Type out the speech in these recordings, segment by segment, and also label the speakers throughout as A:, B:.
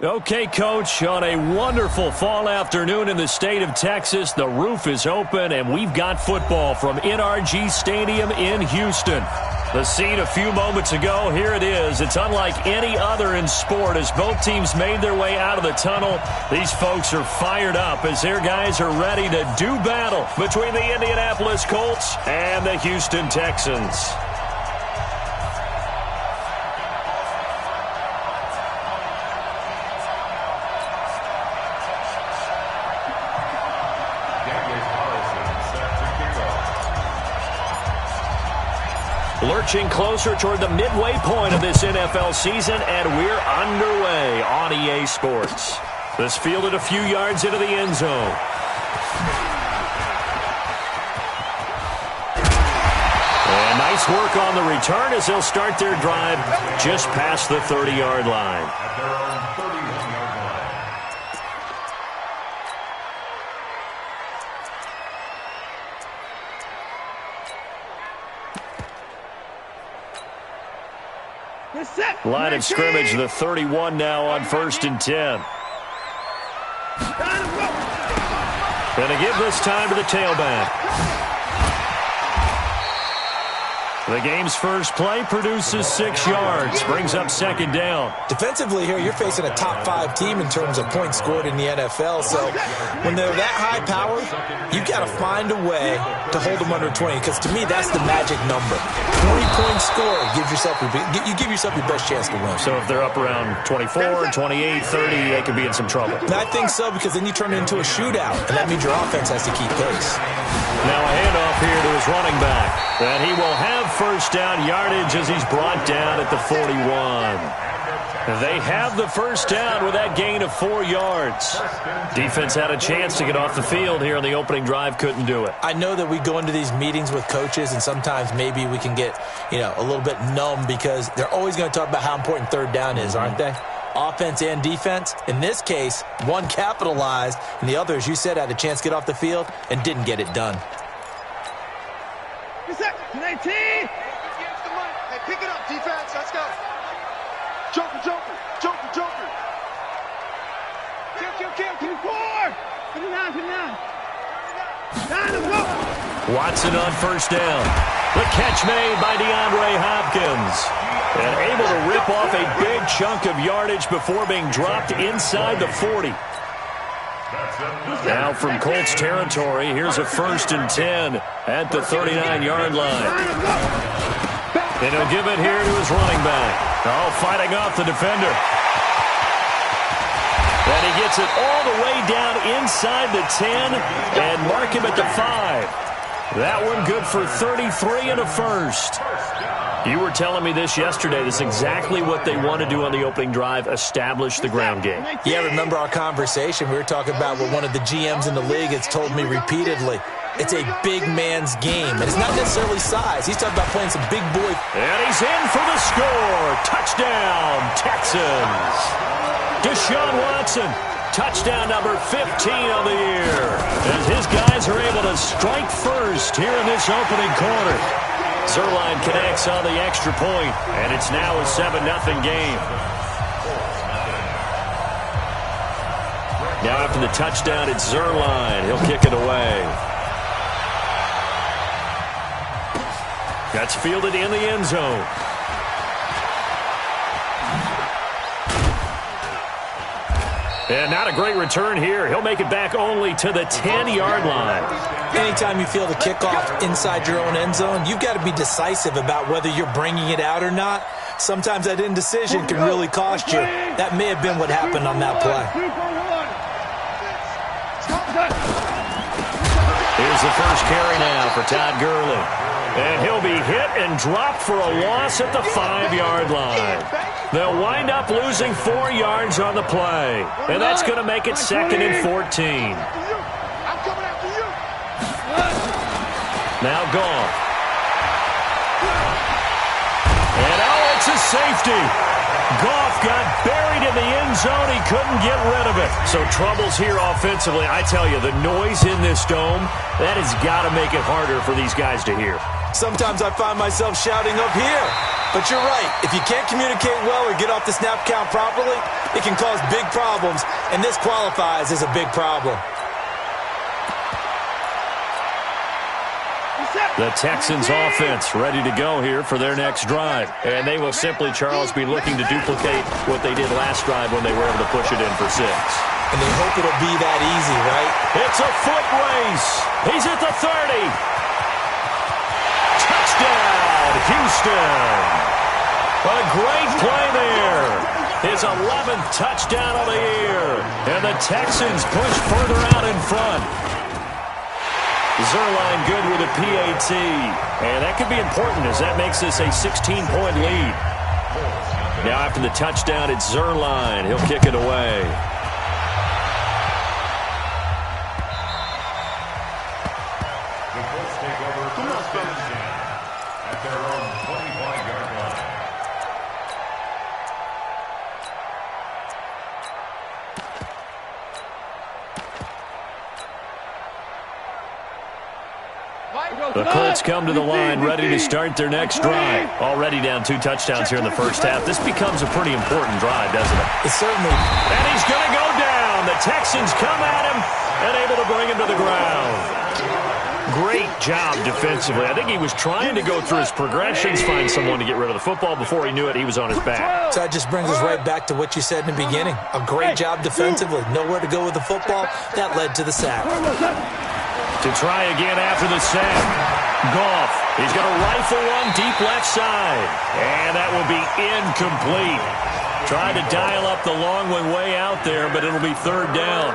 A: Okay, Coach, on a wonderful fall afternoon in the state of Texas, the roof is open, and we've got football from NRG Stadium in Houston. The scene a few moments ago, here it is. It's unlike any other in sport as both teams made their way out of the tunnel. These folks are fired up as their guys are ready to do battle between the Indianapolis Colts and the Houston Texans. Lurching closer toward the midway point of this NFL season, and we're underway on EA Sports. This fielded a few yards into the end zone. And nice work on the return as they'll start their drive just past the 30-yard line. Line of scrimmage, the 31 now on 1st and 10. Going to give this time to the tailback. The game's first play produces 6 yards, brings up 2nd down.
B: Defensively here, you're facing a top 5 team in terms of points scored in the NFL. So when they're that high powered, you've got to find a way to hold them under 20, because to me, that's the magic number. 20-point score, you give yourself your best chance to win.
A: So if they're up around 24, 28, 30, they could be in some trouble.
B: And I think so, because then you turn it into a shootout, and that means your offense has to keep pace.
A: Now a handoff here to his running back. And he will have 1st down yardage as he's brought down at the 41. They have the 1st down with that gain of 4 yards. Defense had a chance to get off the field here on the opening drive, couldn't do it.
B: I know that we go into these meetings with coaches, and sometimes maybe we can get, a little bit numb because they're always going to talk about how important 3rd down is, aren't they? Offense and defense. In this case, one capitalized, and the other, as you said, had a chance to get off the field and didn't get it done.
C: 19. Hey, pick it up, defense. Let's go. Joker. Kill. 4. Put it down.
A: Watson on 1st down. The catch made by DeAndre Hopkins. And able to rip off a big chunk of yardage before being dropped inside the 40. Now from Colts territory, here's a 1st and 10 at the 39-yard line. And he'll give it here to his running back. Oh, fighting off the defender. And he gets it all the way down inside the 10 and mark him at the 5. That one good for 33 and a 1st. You were telling me this yesterday. This is exactly what they want to do on the opening drive, establish the ground game.
B: Yeah, remember our conversation? We were talking about what one of the GMs in the league has told me repeatedly. It's a big man's game, and it's not necessarily size. He's talking about playing some big boy.
A: And he's in for the score. Touchdown, Texans. Deshaun Watson, touchdown number 15 on the year. As his guys are able to strike first here in this opening quarter. Zuerlein connects on the extra point, and it's now a 7-0 game. Now after the touchdown, it's Zuerlein. He'll kick it away. That's fielded in the end zone. And not a great return here. He'll make it back only to the 10-yard line.
B: Anytime you feel the kickoff inside your own end zone, you've got to be decisive about whether you're bringing it out or not. Sometimes that indecision can really cost you. That may have been what happened on that play.
A: Here's the first carry now for Todd Gurley. And he'll be hit and dropped for a loss at the 5-yard line. They'll wind up losing 4 yards on the play. And that's going to make it 2nd and 14. Now Goff. And it's a safety. Goff got buried in the end zone. He couldn't get rid of it. So troubles here offensively. I tell you, the noise in this dome, that has got to make it harder for these guys to hear.
B: Sometimes I find myself shouting up here. But you're right. If you can't communicate well or get off the snap count properly, it can cause big problems, and this qualifies as a big problem.
A: The Texans offense ready to go here for their next drive. And they will simply, Charles, be looking to duplicate what they did last drive when they were able to push it in for 6.
B: And they hope it'll be that easy, right?
A: It's a foot race. He's at the 30. Touchdown, Houston. A great play there. His 11th touchdown of the year. And the Texans push further out in front. Zuerlein good with a PAT. And that could be important as that makes this a 16-point lead. Now after the touchdown, it's Zuerlein. He'll kick it away.
D: The Colts take over first and 10 at their own 25-yard line.
A: The Colts come to the line ready to start their next drive. Already down 2 touchdowns here in the first half. This becomes a pretty important drive, doesn't it?
B: It certainly.
A: And he's going to go down. The Texans come at him and able to bring him to the ground. Great job defensively. I think he was trying to go through his progressions, find someone to get rid of the football. Before he knew it, he was on his back.
B: So that just brings us right back to what you said in the beginning. A great job defensively. Nowhere to go with the football. That led to the sack.
A: To try again after the sack. Goff. He's going to rifle one deep left side. And that will be incomplete. Trying to dial up the long one way out there, but it'll be 3rd down.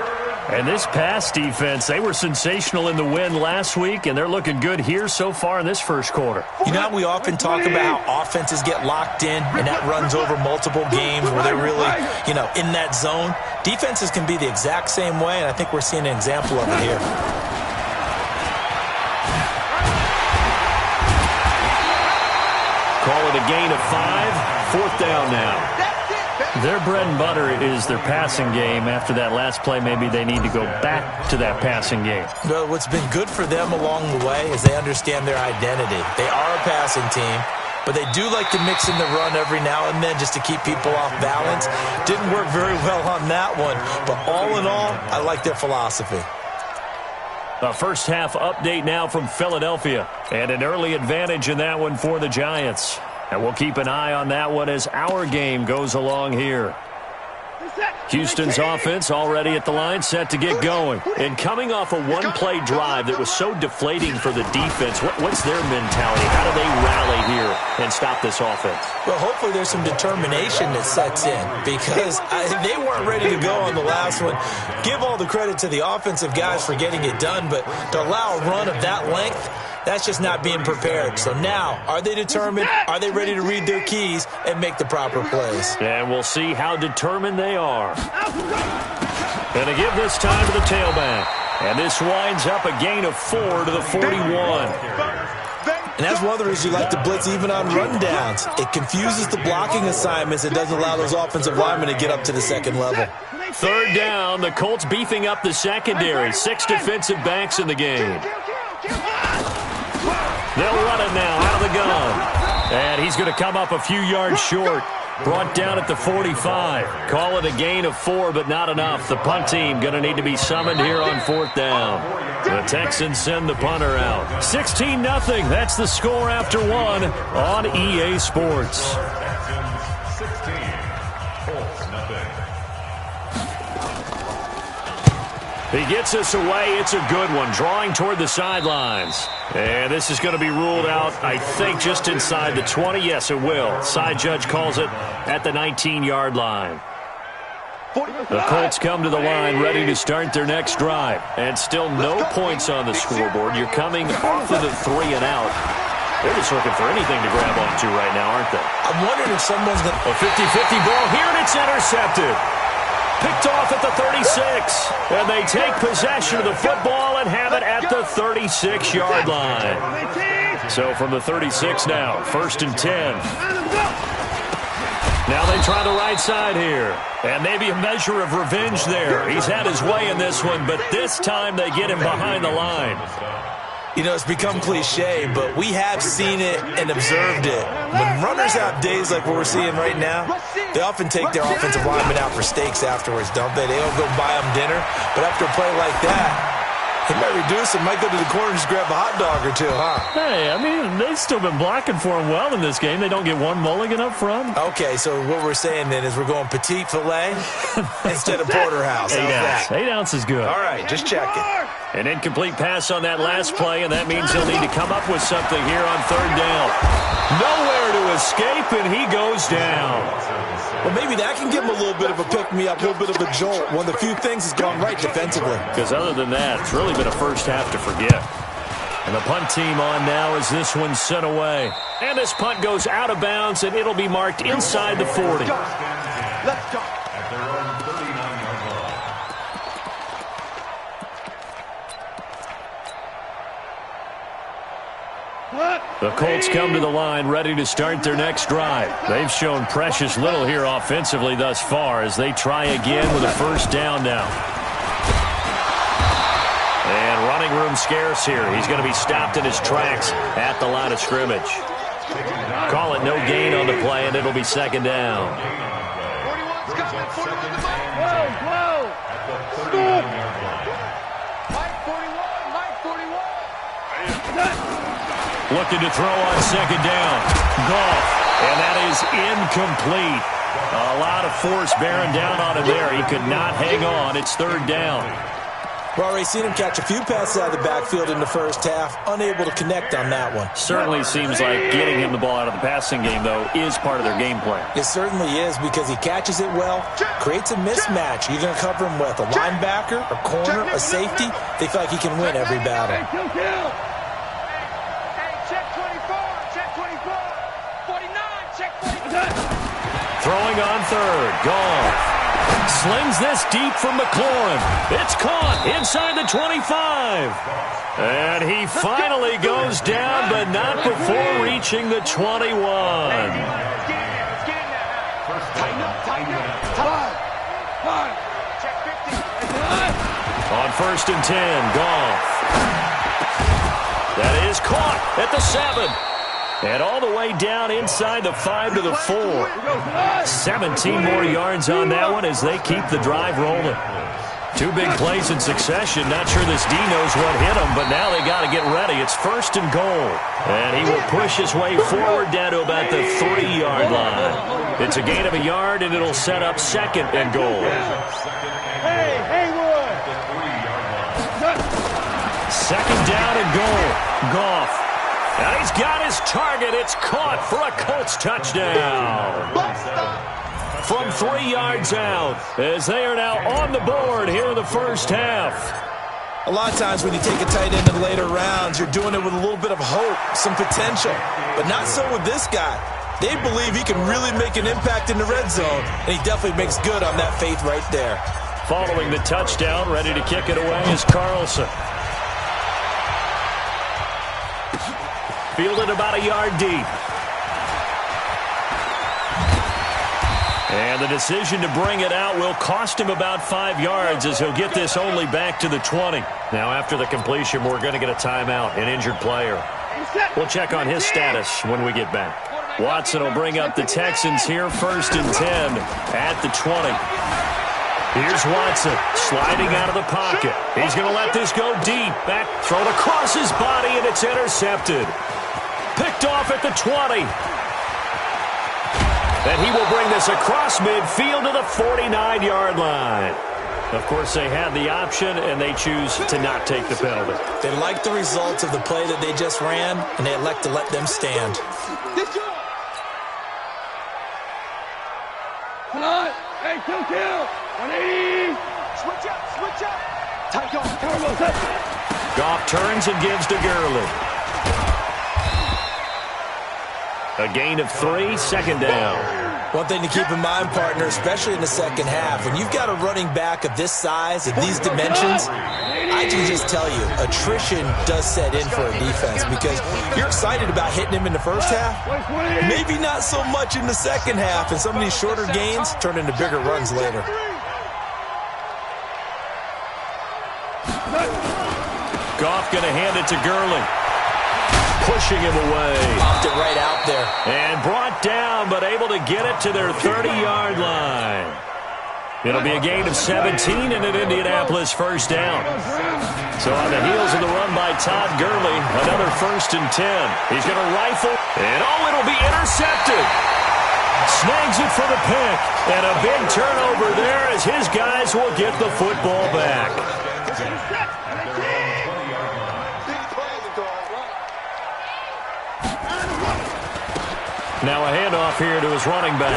A: And this pass defense, they were sensational in the win last week, and they're looking good here so far in this first quarter.
B: You know how we often talk about how offenses get locked in, and that runs over multiple games where they're really, in that zone? Defenses can be the exact same way, and I think we're seeing an example of it here.
A: Call it a gain of 5. 4th down now. Their bread and butter is their passing game. After that last play, maybe they need to go back to that passing game.
B: Well, what's been good for them along the way is they understand their identity. They are a passing team, but they do like to mix in the run every now and then just to keep people off balance. Didn't work very well on that one, but all in all, I like their philosophy.
A: A first half update now from Philadelphia, and an early advantage in that one for the Giants. And we'll keep an eye on that one as our game goes along here. Houston's offense already at the line, set to get going. And coming off a one-play drive that was so deflating for the defense, what's their mentality? How do they rally here and stop this offense?
B: Well, hopefully there's some determination that sets in because they weren't ready to go on the last one. Give all the credit to the offensive guys for getting it done, but to allow a run of that length, that's just not being prepared. So now, are they determined? Are they ready to read their keys and make the proper plays?
A: And we'll see how determined they are. Going to give this time to the tailback. And this winds up a gain of 4 to the 41.
B: And that's one of the reasons you like to blitz even on rundowns. It confuses the blocking assignments. It doesn't allow those offensive linemen to get up to the second level.
A: 3rd down. The Colts beefing up the secondary. 6 defensive backs in the game. They'll run it now out of the gun. And he's going to come up a few yards short. Brought down at the 45. Call it a gain of 4, but not enough. The punt team going to need to be summoned here on 4th down. The Texans send the punter out. 16-0. That's the score after 1 on EA Sports.
D: Texans 16, Colts nothing.
A: He gets us away. It's a good one. Drawing toward the sidelines. And this is going to be ruled out, I think, just inside the 20. Yes, it will. Side judge calls it at the 19-yard line. The Colts come to the line ready to start their next drive. And still no points on the scoreboard. You're coming off of the 3 and out. They're just looking for anything to grab onto right now, aren't they?
B: I'm wondering if someone's going to...
A: A 50-50 ball here, and it's intercepted. Picked off at the 36. And they take possession of the football and have it at the 36-yard line. So from the 36 now, 1st and 10. Now they try the right side here. And maybe a measure of revenge there. He's had his way in this one, but this time they get him behind the line.
B: You know, it's become cliche, but we have seen it and observed it. When runners have days like what we're seeing right now, they often take their offensive linemen out for steaks afterwards, don't they? They don't go buy them dinner. But after a play like that, he might reduce it, might go to the corner and just grab a hot dog or two, huh?
A: Hey, I mean, they've still been blocking for him well in this game. They don't get one mulligan up front.
B: Okay, so what we're saying then is we're going petite filet instead of porterhouse.
A: 8 ounce. 8 ounce is good.
B: All right, just checking.
A: An incomplete pass on that last play, and that means he'll need to come up with something here on third down. Nowhere to escape, and he goes down.
B: Well, maybe that can give him a little bit of a pick-me-up, a little bit of a jolt. One of the few things has gone right defensively.
A: Because other than that, it's really been a first half to forget. And the punt team on now as this one's sent away. And this punt goes out of bounds, and it'll be marked inside the 40.
C: Let's go.
D: At their own 39-yard line.
A: The Colts come to the line ready to start their next drive. They've shown precious little here offensively thus far as they try again with a first down now. And running room scarce here. He's going to be stopped in his tracks at the line of scrimmage. Call it no gain on the play, and it'll be second down.
C: 41's coming. 41 the mic.
D: Whoa. At the 39-yard line.
C: Mike 41. Mike 41.
A: Looking to throw on second down. Goff. And that is incomplete. A lot of force bearing down on him there. He could not hang on. It's third down.
B: We've already seen him catch a few passes out of the backfield in the first half. Unable to connect on that one.
A: Certainly seems like getting him the ball out of the passing game, though, is part of their game plan.
B: It certainly is because he catches it well, creates a mismatch. You're going to cover him with a linebacker, a corner, a safety. They feel like he can win every battle.
C: Check 24. Check 24. 49. Check 49.
A: Throwing on third. Goff slings this deep from McLaurin. It's caught inside the 25. And he finally goes down, but not before reaching the 21.
C: Let's get in there now. Tighten up. Tighten up. Five. Check 50.
A: On first and 10, Goff. That is caught at the 7. And all the way down inside the 5 to the 4. 17 more yards on that one as they keep the drive rolling. Two big plays in succession. Not sure this D knows what hit him, but now they got to get ready. It's first and goal. And he will push his way forward down to about the 3-yard line. It's a gain of a yard, and it'll set up second and goal.
C: Hey, Haywood.
A: Second down and goal. Goff. And he's got his target. It's caught for a Colts touchdown. From 3 yards out, as they are now on the board here in the first half.
B: A lot of times when you take a tight end in the later rounds, you're doing it with a little bit of hope, some potential. But not so with this guy. They believe he can really make an impact in the red zone, and he definitely makes good on that faith right there.
A: Following the touchdown, ready to kick it away is Carlson. Fielded about a yard deep. And the decision to bring it out will cost him about 5 yards as he'll get this only back to the 20. Now after the completion, we're going to get a timeout, an injured player. We'll check on his status when we get back. Watson will bring up the Texans here first and 10 at the 20. Here's Watson sliding out of the pocket. He's going to let this go deep. Back thrown across his body, and it's intercepted. Picked off at the 20. And he will bring this across midfield to the 49-yard line. Of course, they had the option, and they choose to not take the penalty.
B: They like the results of the play that they just ran, and they elect to let them stand.
C: Come on. Hey, kill. 180. Switch up. Tight Goff.
A: Goff turns and gives to Gurley. A gain of 3, second down.
B: One thing to keep in mind, partner, especially in the second half, when you've got a running back of this size, of these dimensions, I can just tell you, attrition does set in for a defense because you're excited about hitting him in the first half. Maybe not so much in the second half, and some of these shorter gains turn into bigger runs later.
A: Goff going to hand it to Gurley. Pushing him away.
B: Popped it right out there.
A: And brought down, but able to get it to their 30-yard line. It'll be a gain of 17 and an Indianapolis first down. So on the heels of the run by Todd Gurley, another 1st and 10. He's going to rifle, and it'll be intercepted. Snags it for the pick, and a big turnover there as his guys will get the football back. Now a handoff here to his running back.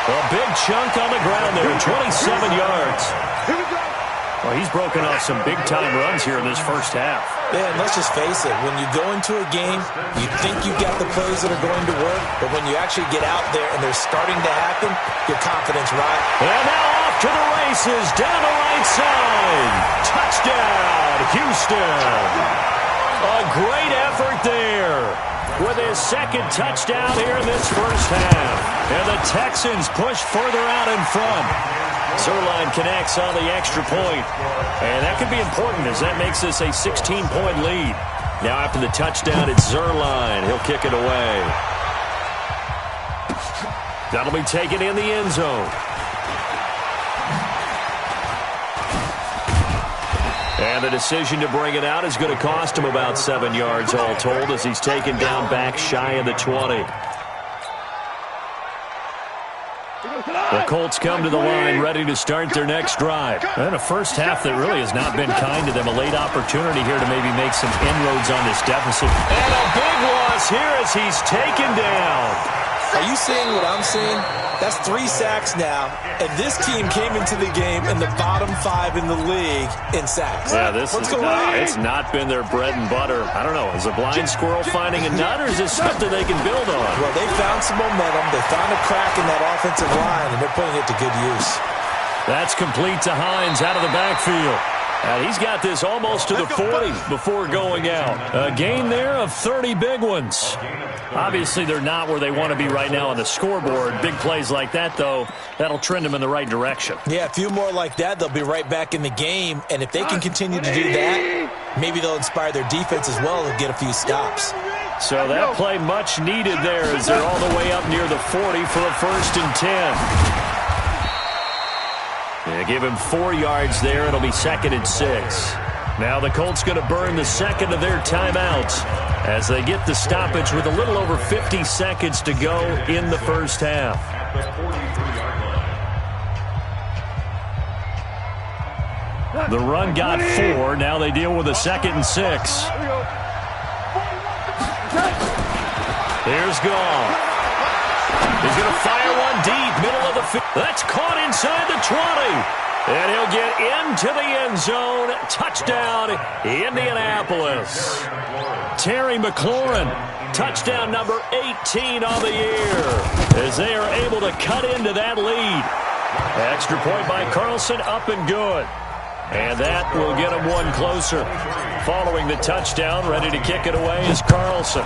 A: A big chunk on the ground there, 27 yards. Well, he's broken off some big-time runs here in this first half.
B: Yeah, and let's just face it. When you go into a game, you think you've got the plays that are going to work, but when you actually get out there and they're starting to happen, your confidence rises.
A: And now off to the races, down the right side. Touchdown, Houston. A great effort there with his second touchdown here in this first half. And the Texans push further out in front. Zuerlein connects on the extra point. And that could be important as that makes this a 16-point lead. Now after the touchdown, it's Zuerlein. He'll kick it away. That'll be taken in the end zone. And the decision to bring it out is going to cost him about 7 yards all told as he's taken down back shy of the 20. The Colts come to the line ready to start their next drive. And a first half that really has not been kind to them. A late opportunity here to maybe make some inroads on this deficit. And a big loss here as he's taken down.
B: Are you seeing what I'm seeing? That's 3 sacks now, and this team came into the game in the bottom 5 in the league in sacks.
A: Yeah,
B: What's going on?
A: It's not been their bread and butter. I don't know, is a blind squirrel finding a nut, or is this something they can build on?
B: Well, they found some momentum. They found a crack in that offensive line, and they're putting it to good use.
A: That's complete to Hines out of the backfield. And he's got this almost to the 40 before going out. A gain there of 30 big ones. Obviously, they're not where they want to be right now on the scoreboard. Big plays like that, though, that'll trend them in the right direction.
B: Yeah, a few more like that, they'll be right back in the game. And if they can continue to do that, maybe they'll inspire their defense as well and get a few stops.
A: So that play much needed there as they're all the way up near the 40 for a 1st and 10. Yeah, give him 4 yards there. It'll be 2nd and 6. Now the Colts going to burn the second of their timeouts as they get the stoppage with a little over 50 seconds to go in the first half. The run got 4. Now they deal with a 2nd and 6. Here's Goff. He's going to fire one deep, middle of the field. That's caught inside the 20. And he'll get into the end zone. Touchdown, Indianapolis. Terry McLaurin, touchdown number 18 on the year, as they are able to cut into that lead. Extra point by Carlson, up and good. And that will get him one closer. Following the touchdown, ready to kick it away is Carlson.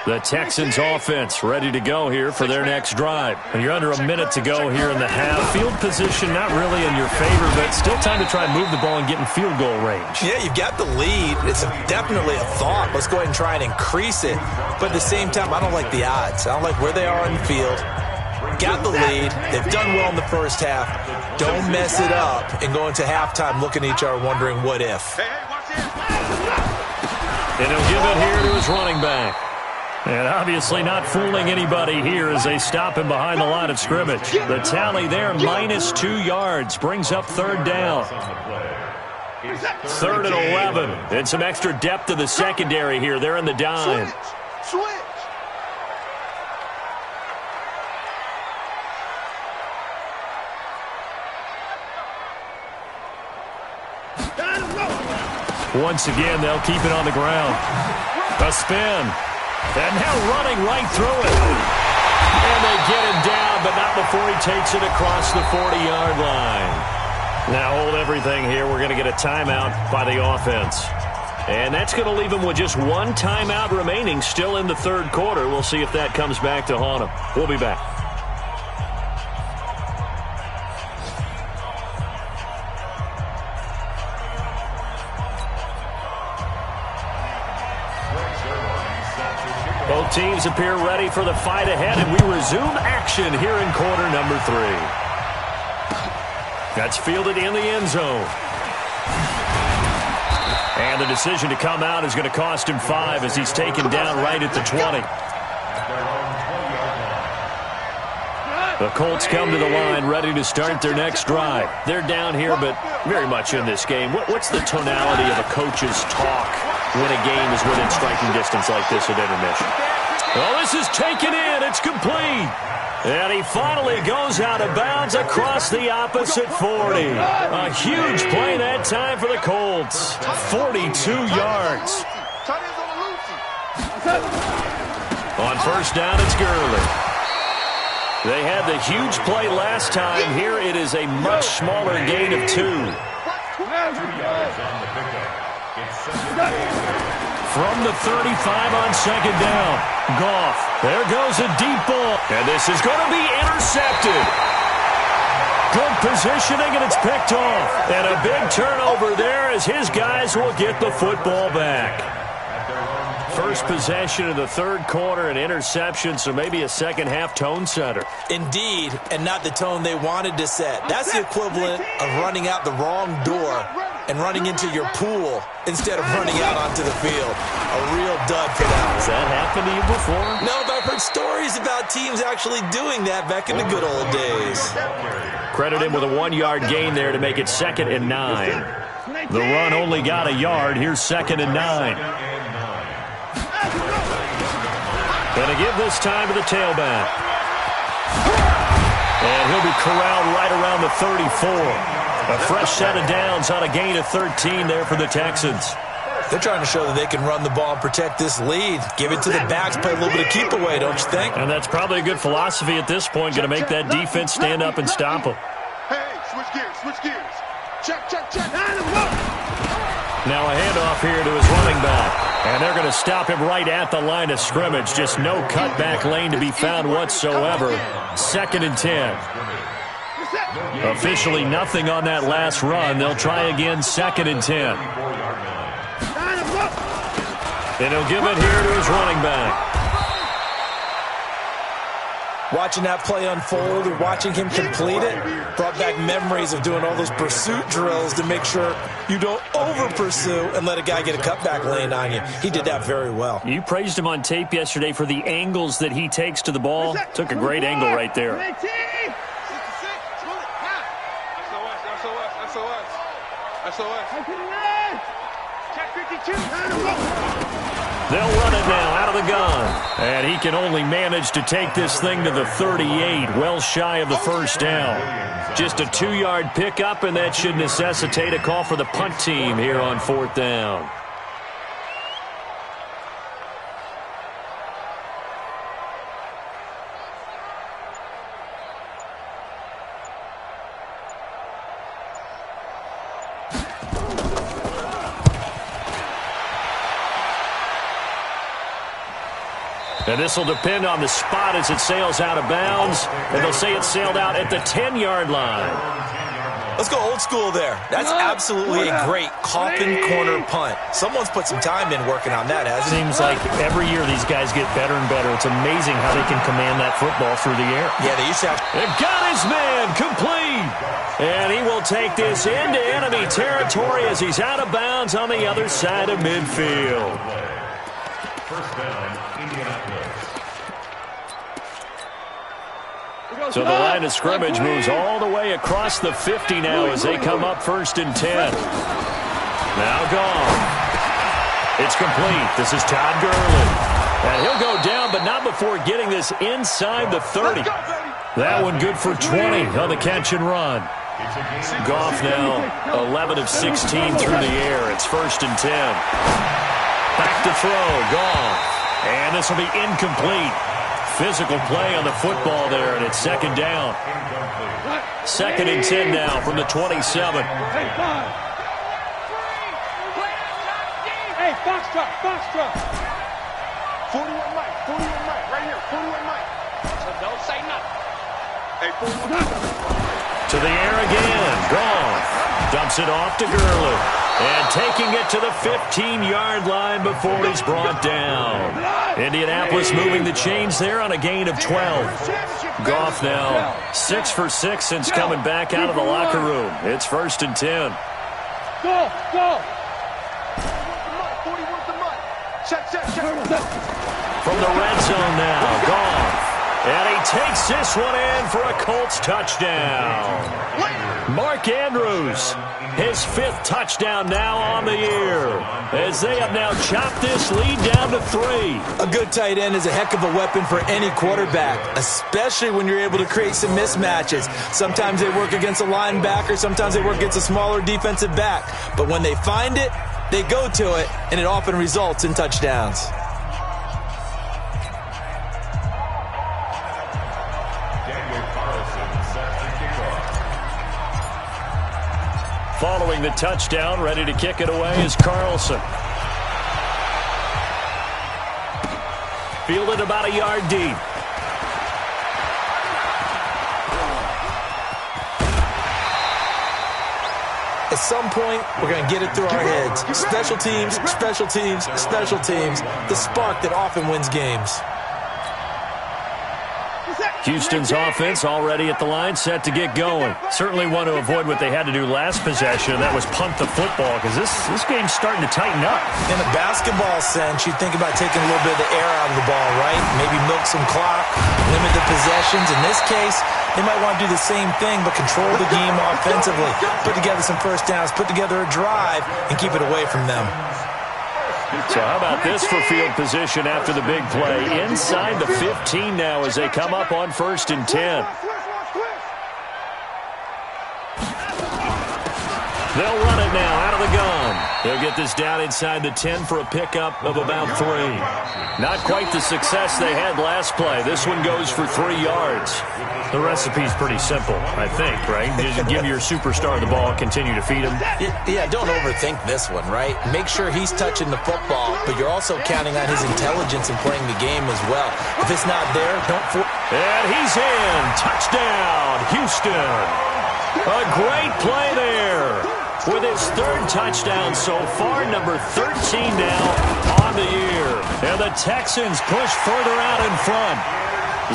A: The Texans offense ready to go here for their next drive. And you're under a minute to go here in the half. Field position not really in your favor, but still time to try and move the ball and get in field goal range.
B: Yeah, you've got the lead. It's definitely a thought. Let's go ahead and try and increase it. But at the same time, I don't like the odds. I don't like where they are on the field. Got the lead. They've done well in the first half. Don't mess it up and go into halftime looking at each other wondering what if.
A: And he'll give it here to his running back. And obviously not fooling anybody here as they stop him behind the line of scrimmage. The tally there, -2 yards, brings up 3rd down. 3rd and 11. And some extra depth to the secondary here. They're in the dime.
C: Switch.
A: Once again, they'll keep it on the ground. A spin. And now running right through it. And they get him down, but not before he takes it across the 40-yard line. Now hold everything here. We're going to get a timeout by the offense. And that's going to leave him with just one timeout remaining still in the third quarter. We'll see if that comes back to haunt him. We'll be back. Both teams appear ready for the fight ahead, and we resume action here in quarter number 3. That's fielded in the end zone. And the decision to come out is going to cost him 5 as he's taken down right at the 20. The Colts come to the line ready to start their next drive. They're down here, but very much in this game. What's the tonality of a coach's talk when a game is within striking distance like this at intermission? Well, this is taken in. It's complete. And he finally goes out of bounds across the opposite 40. A huge play that time for the Colts. 42 yards. On first down, it's Gurley. They had the huge play last time. Here it is a much smaller gain of 2. From the 35 on second down. Goff. There goes a deep ball. And this is going to be intercepted. Good positioning, and it's picked off. And a big turnover there as his guys will get the football back. First possession of the third quarter, an interception, so maybe a second-half tone setter.
B: Indeed, and not the tone they wanted to set. That's the equivalent of running out the wrong door and running into your pool instead of running out onto the field. A real dud for that.
A: Has that happened to you before?
B: No, but I've heard stories about teams actually doing that back in the good old days.
A: Credit him with a 1-yard gain there to make it 2nd and 9. The run only got a yard. Here's 2nd and 9. Going to give this time to the tailback. And he'll be corralled right around the 34. A fresh set of downs on a gain of 13 there for the Texans.
B: They're trying to show that they can run the ball and protect this lead. Give it to the backs, play a little bit of keep away, don't you think?
A: And that's probably a good philosophy at this point. Going to make that defense stand up and stop them.
C: Hey, switch gears. Check.
A: Now a handoff here to his running back. And they're going to stop him right at the line of scrimmage. Just no cutback lane to be found whatsoever. 2nd and 10. Officially nothing on that last run. They'll try again, 2nd and 10. And he'll give it here to his running back.
B: Watching that play unfold and watching him complete it brought back memories of doing all those pursuit drills to make sure you don't over-pursue and let a guy get a cutback lane on you. He did that very well.
A: You praised him on tape yesterday for the angles that he takes to the ball. Took a great angle right there. They'll run it now out of the gun. And he can only manage to take this thing to the 38, well shy of the first down. Just a 2-yard pickup, and that should necessitate a call for the punt team here on 4th down. And this will depend on the spot as it sails out of bounds. And they'll say it sailed out at the 10-yard line.
B: Let's go old school there. That's absolutely a great coffin corner punt. Someone's put some time in working on that, hasn't it?
A: Seems like every year these guys get better and better. It's amazing how they can command that football through the air.
B: Yeah, they used to have...
A: They've got his man complete. And he will take this into enemy territory as he's out of bounds on the other side of midfield.
D: First down, Indianapolis.
A: So the line of scrimmage moves all the way across the 50 now as they come up 1st and 10. Now gone. It's complete. This is Todd Gurley. And he'll go down, but not before getting this inside the 30. That one good for 20 on the catch and run. Goff now 11 of 16 through the air. It's 1st and 10. Back to throw. Goff. And this will be incomplete. Physical play on the football there, and it's 2nd down. 2nd and 10 now from the 27.
C: Hey, Foxtrot, Foxtrot. 41 Mike, right here, 41 Mike. So don't say nothing. Hey, 41
A: To the air again. Goff dumps it off to Gurley. And taking it to the 15-yard line before he's brought down. Indianapolis moving the chains there on a gain of 12. Goff now 6 for 6 since coming back out of the locker room. It's 1st and 10.
C: Go, go. 41 to Mike. Check.
A: From the red zone now, Goff. And he takes this one in for a Colts touchdown. Mark Andrews, his 5th touchdown now on the year, as they have now chopped this lead down to 3.
B: A good tight end is a heck of a weapon for any quarterback, especially when you're able to create some mismatches. Sometimes they work against a linebacker, sometimes they work against a smaller defensive back. But when they find it, they go to it, and it often results in touchdowns.
A: Following the touchdown, ready to kick it away is Carlson. Fielded about a yard deep.
B: At some point, we're going to get it through our heads. Special teams, special teams, special teams. The spark that often wins games.
A: Houston's offense already at the line, set to get going. Certainly want to avoid what they had to do last possession, and that was punt the football, because this game's starting to tighten up.
B: In a basketball sense, you think about taking a little bit of the air out of the ball, right? Maybe milk some clock, limit the possessions. In this case, they might want to do the same thing, but control the game offensively. Put together some first downs, put together a drive, and keep it away from them.
A: So how about this for field position after the big play? Inside the 15 now as they come up on 1st and 10. They'll run it now out of the gun. They'll get this down inside the 10 for a pickup of about 3. Not quite the success they had last play. This one goes for 3 yards. The recipe's pretty simple, I think, right? Just give your superstar the ball, continue to feed him.
B: Yeah, don't overthink this one, right? Make sure he's touching the football, but you're also counting on his intelligence in playing the game as well. If it's not there, don't...
A: And he's in. Touchdown, Houston. A great play there. With his 3rd touchdown so far, number 13 now on the year. And the Texans push further out in front.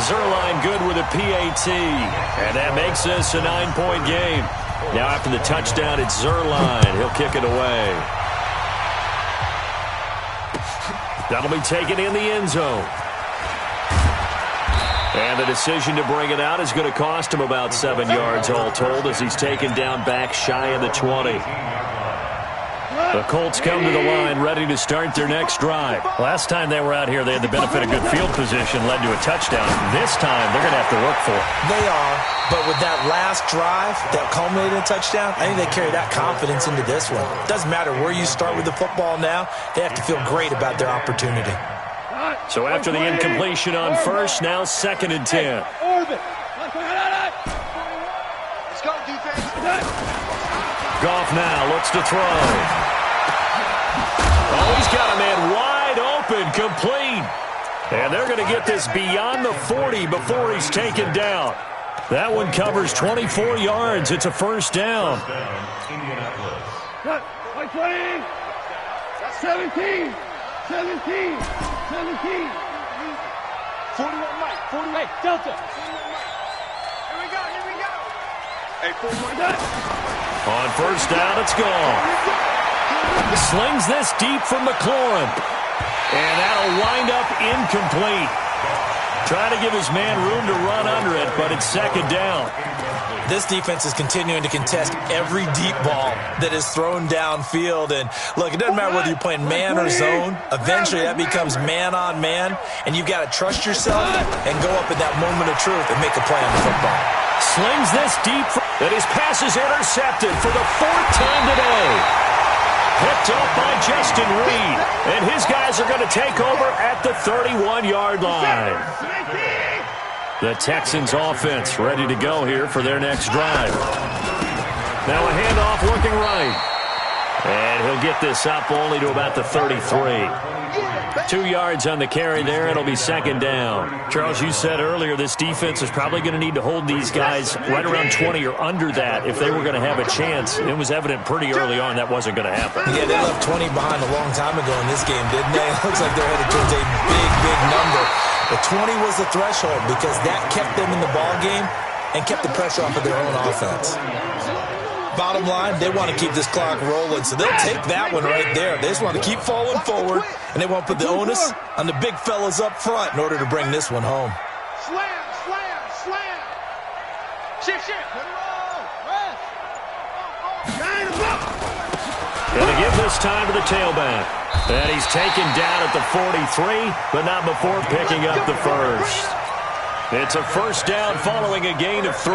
A: Zuerlein good with a PAT. And that makes this a 9-point game. Now after the touchdown, it's Zuerlein. He'll kick it away. That'll be taken in the end zone. And the decision to bring it out is going to cost him about 7 yards all told as he's taken down back shy of the 20. The Colts come to the line ready to start their next drive. Last time they were out here, they had the benefit of good field position, led to a touchdown. This time, they're going to have to work for it.
B: They are, but with that last drive that culminated in a touchdown, I think they carry that confidence into this one. Doesn't matter where you start with the football now, they have to feel great about their opportunity.
A: So after the incompletion on 1st, now 2nd and 10.
C: Let's go, defense.
A: Goff now looks to throw. Oh, he's got a man wide open, complete. And they're going to get this beyond the 40 before he's taken down. That one covers 24 yards. It's a 1st down.
C: 17. 41 Mike. 40. Hey, Delta. Here we go. Hey, 41.
A: On 1st down, it's gone. Slings this deep from McLaurin. And that'll wind up incomplete. Trying to give his man room to run under it, but it's second down.
B: This defense is continuing to contest every deep ball that is thrown downfield. And, look, it doesn't matter whether you're playing man or zone. Eventually, that becomes man-on-man, and you've got to trust yourself and go up in that moment of truth and make a play on the football.
A: Slings this deep, and his pass is intercepted for the fourth time today. Picked up by Justin Reed, and his guys are going to take over at the 31-yard line. The Texans offense ready to go here for their next drive. Now a handoff working right. And he'll get this up only to about the 33. 2 yards on the carry there. It'll be second down. Charles, you said earlier this defense is probably going to need to hold these guys right around 20 or under that if they were going to have a chance. It was evident pretty early on that wasn't going to happen.
B: Yeah, they left 20 behind a long time ago in this game, didn't they? It looks like they're headed towards a big, big number. But 20 was the threshold because that kept them in the ball game and kept the pressure off of their own offense. Bottom line, they want to keep this clock rolling, so they'll take that one right there. They just want to keep falling forward, and they won't put the onus on the big fellas up front in order to bring this one home.
C: Slam, slam, slam. Shift, shift.
A: Going to give this time to the tailback. And he's taken down at the 43, but not before picking up the first. It's a first down following a gain of 3.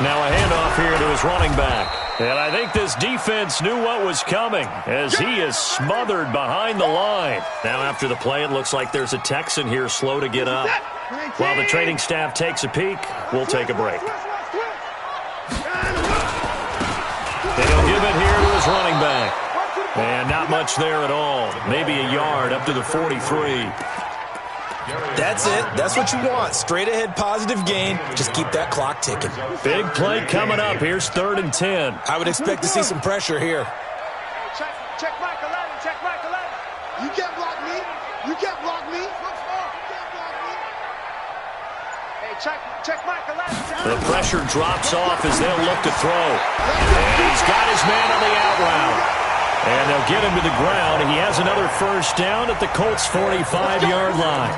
A: Now a handoff here to his running back. And I think this defense knew what was coming as he is smothered behind the line. Now after the play, it looks like there's a Texan here slow to get up. While the training staff takes a peek, we'll take a break. And he'll give it here to his running back. And not much there at all. Maybe a yard up to the 43.
B: That's it. That's what you want. Straight ahead positive gain. Just keep that clock ticking.
A: Big play coming up. Here's 3rd and 10.
B: I would expect to see some pressure here.
C: Check Mike 11. Check Mike 11. You can't block me. You can't block me. Hey, check Mike 11.
A: The pressure drops off as they'll look to throw. And he's got his man on the out route. And they'll get him to the ground. He has another first down at the Colts' 45-yard line.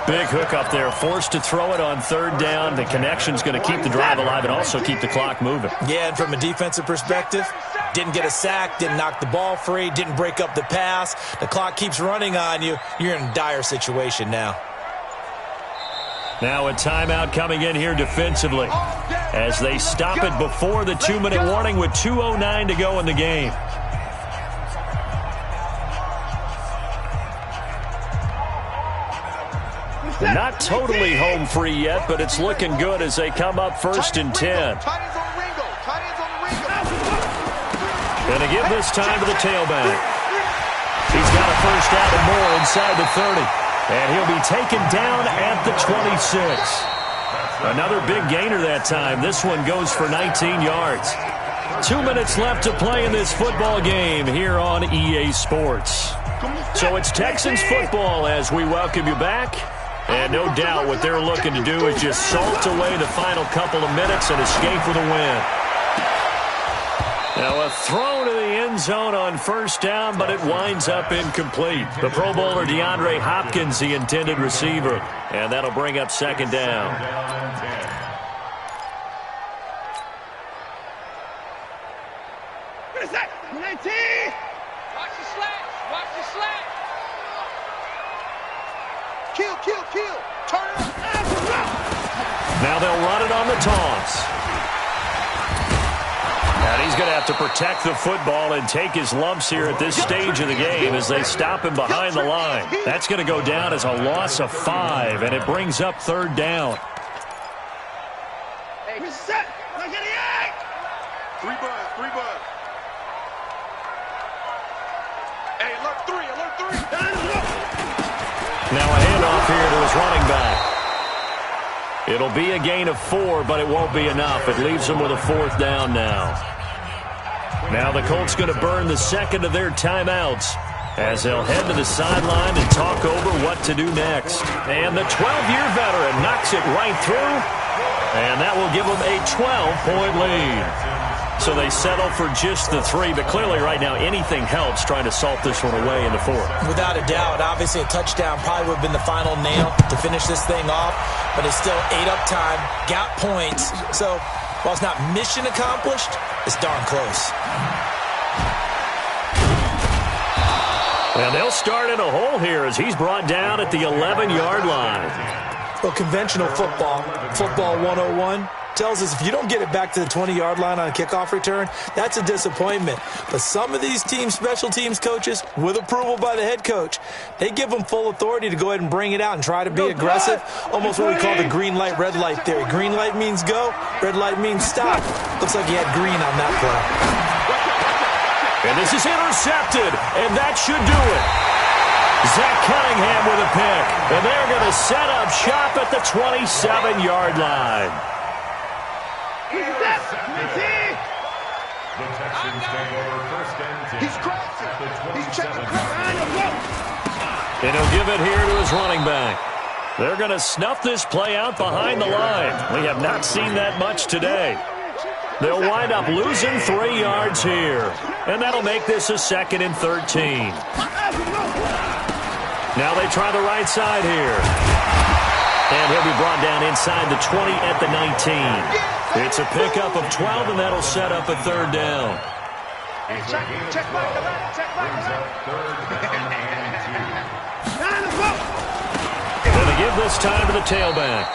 A: Big hook up there. Forced to throw it on 3rd down. The connection's going to keep the drive alive and also keep the clock moving.
B: Yeah, and from a defensive perspective, didn't get a sack, didn't knock the ball free, didn't break up the pass. The clock keeps running on you. You're in a dire situation now.
A: Now a timeout coming in here defensively as they stop it before the 2-minute warning with 2:09 to go in the game. Not totally home free yet, but it's looking good as they come up 1st and 10. Going to give this time to the tailback. He's got a first down and more inside the 30. And he'll be taken down at the 26. Another big gainer that time. This one goes for 19 yards. 2 minutes left to play in this football game here on EA Sports. So it's Texans football as we welcome you back. And no doubt what they're looking to do is just salt away the final couple of minutes and escape with a win. Now a throw to the end zone on first down, but it winds up incomplete. The Pro Bowler DeAndre Hopkins, the intended receiver. And that'll bring up second down.
C: Watch the slack. Watch the slack. Kill. Turn it up.
A: Now they'll run it on the toss. And he's going to have to protect the football and take his lumps here at this stage of the game as they stop him behind the line. That's going to go down as a loss of 5, and it brings up 3rd down.
C: Hey, reset. Look at the egg. 3 buds. Hey, alert 3.
A: Now a handoff here to his running back. It'll be a gain of 4, but it won't be enough. It leaves them with a 4th down now. Now the Colts going to burn the second of their timeouts as they'll head to the sideline and talk over what to do next. And the 12-year veteran knocks it right through, and that will give them a 12-point lead. So they settle for just the 3, but clearly right now anything helps trying to salt this one away in the 4th.
B: Without a doubt, obviously a touchdown probably would have been the final nail to finish this thing off, but it's still ate up time, got points. So while it's not mission accomplished, it's darn close.
A: And they'll start in a hole here as he's brought down at the 11-yard line.
B: Well, conventional football 101, tells us if you don't get it back to the 20-yard line on a kickoff return, that's a disappointment. But some of these special teams coaches, with approval by the head coach, they give them full authority to go ahead and bring it out and try to be aggressive. Almost what we call the green light, red light theory. Green light means go, red light means stop. Looks like he had green on that play.
A: And this is intercepted, and that should do it. Zach Cunningham with a pick, and they're going to set up shop at the 27-yard line.
D: The Texans take over first and 10.
C: He's crossing. He's checking.
A: And he'll give it here to his running back. They're going to snuff this play out behind the line. We have not seen that much today. They'll wind up losing 3 yards here. And that'll make this a 2nd and 13. Now they try the right side here. And he'll be brought down inside the 20 at the 19. It's a pickup of 12, and that'll set up a 3rd down.
C: Check back.
D: Brings up 3rd down and 2.
A: And they give this time to the tailback.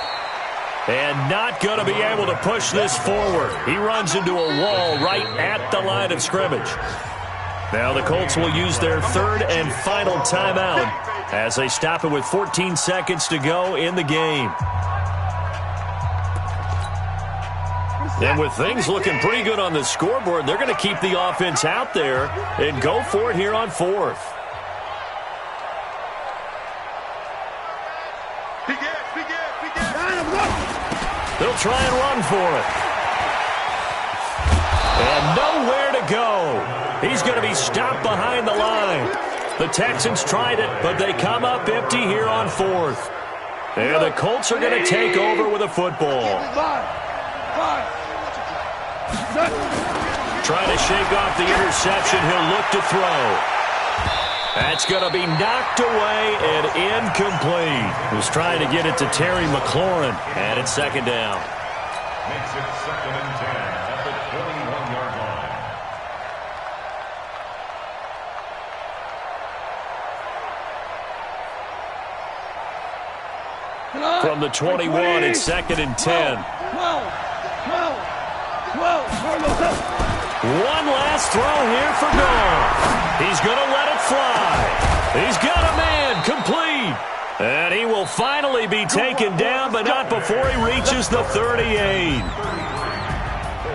A: And not going to be able to push this forward. He runs into a wall right at the line of scrimmage. Now the Colts will use their 3rd and final timeout as they stop it with 14 seconds to go in the game. And with things looking pretty good on the scoreboard, they're going to keep the offense out there and go for it here on 4th. They'll try and run for it. And nowhere to go. He's going to be stopped behind the line. The Texans tried it, but they come up empty here on 4th. And the Colts are going to take over with a football. Trying to shake off the interception. He'll look to throw. That's going to be knocked away and incomplete. He was trying to get it to Terry McLaurin, and it's 2nd down.
D: Makes it 2nd and 10 at the 21-yard
A: line. From the 21, it's 2nd and 10. One last throw here for Goff. He's going to let it fly. He's got a man complete. And he will finally be taken down, but not before he reaches the 38.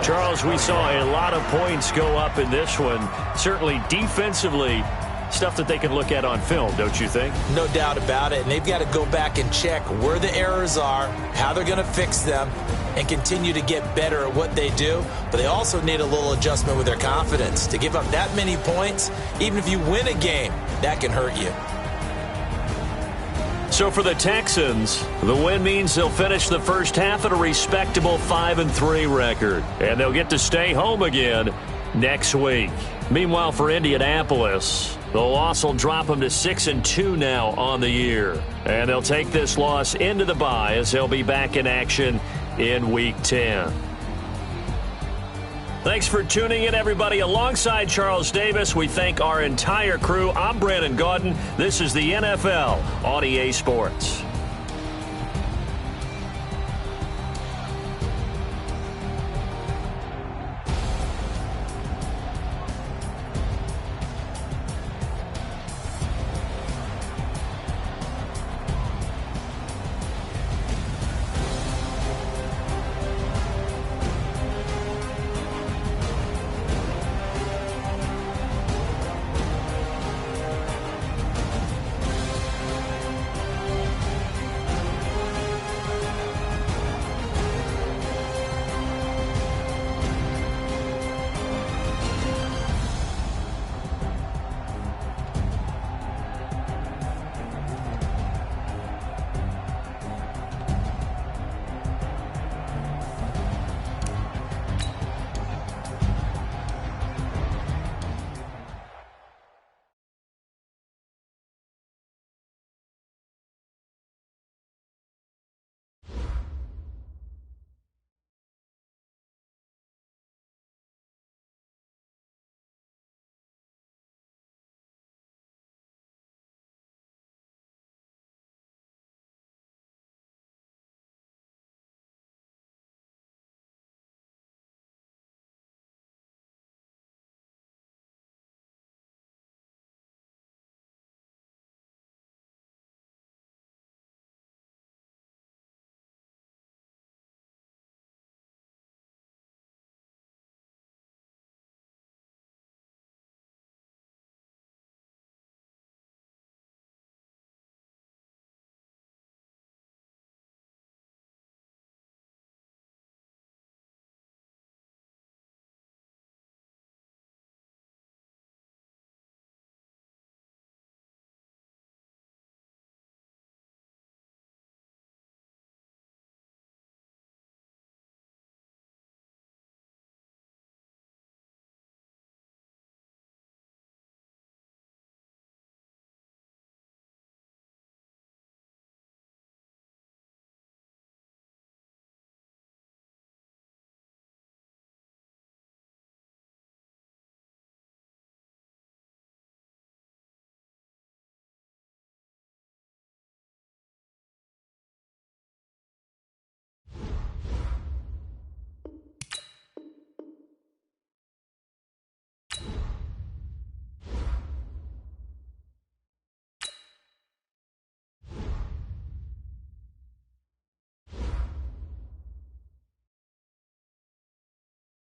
A: Charles, we saw a lot of points go up in this one. Certainly defensively, stuff that they can look at on film, don't you think?
B: No doubt about it. And they've got to go back and check where the errors are, how they're going to fix them, and continue to get better at what they do. But they also need a little adjustment with their confidence. To give up that many points, even if you win a game, that can hurt you.
A: So for the Texans, the win means they'll finish the first half at a respectable 5-3 record. And they'll get to stay home again next week. Meanwhile, for Indianapolis, the loss will drop them to 6-2 now on the year. And they'll take this loss into the bye as they'll be back in action in Week 10. Thanks for tuning in, everybody. Alongside Charles Davis, we thank our entire crew. I'm Brandon Gaudin. This is the NFL on EA Sports.